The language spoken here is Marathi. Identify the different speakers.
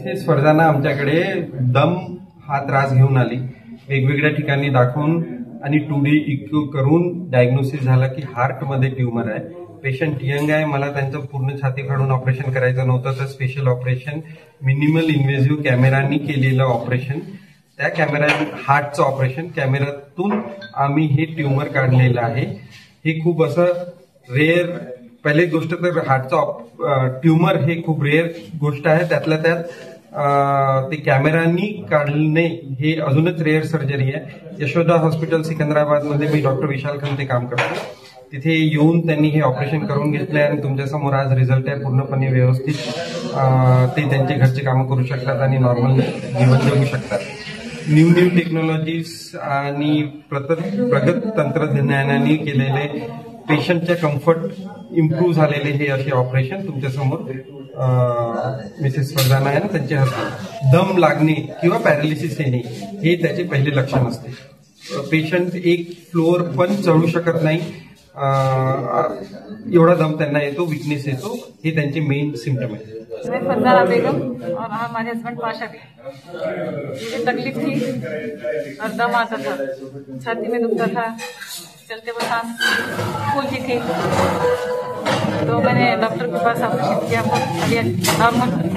Speaker 1: मिसेस फरजाना आमच्याकडे दम हा त्रास घेऊन आली. वेगवेगळ्या ठिकाणी दाखवून आणि 2D इको करून डायग्नोसिस झाला की हार्टमध्ये ट्युमर आहे. पेशंट यंग आहे. मला त्यांचं पूर्ण छाती फाडून ऑपरेशन करायचं नव्हतं, तर स्पेशल ऑपरेशन मिनिमल इन्व्हेसिव्ह कॅमेरानी केलेलं ऑपरेशन, त्या कॅमेरा हार्टचं ऑपरेशन कॅमेऱ्यातून आम्ही हे ट्युमर काढलेलं आहे. हे खूप असं रेअर, पहिली गोष्ट तर हार्टचं ट्युमर हे खूप रेअर गोष्ट आहे. त्यातल्या त्यात ते कॅमेरानी काढणे हे अजूनच रेअर सर्जरी आहे. यशोदा हॉस्पिटल सिकंदराबादमध्ये मी डॉक्टर विशाल खंते काम करतो. तिथे येऊन त्यांनी हे ऑपरेशन करून घेतले आणि तुमच्यासमोर आज रिझल्ट आहे. पूर्णपणे व्यवस्थित ते त्यांचे घरचे कामं करू शकतात आणि नॉर्मल जीवन जगू शकतात. न्यू टेक्नॉलॉजीज आणि प्रगत तंत्रज्ञानाने केलेले पेशंटच्या कम्फर्ट इम्प्रूव्ह झालेले हे असे ऑपरेशन तुमच्यासमोर मिसेस फरजाना आहे ना, त्यांचे हस्बंड दम लागणे किंवा पॅरालिसिस येणे हे त्याचे पहिले लक्षण असते. पेशंट एक फ्लोअर पण चढू शकत नाही, एवढा दम त्यांना येतो, विकनेस येतो. हे त्यांचे मेन सिम्टम आहे.
Speaker 2: मैं फरजाना बेगम और हमारे हस्बैंड पाशा भी. मुझे तकलीफ थी और दम आता था, छाती में दुखता था, चलते वक्त सांस फूलती थी. तो मैंने डॉक्टर के पास ऑपरेशन किया, नॉर्मल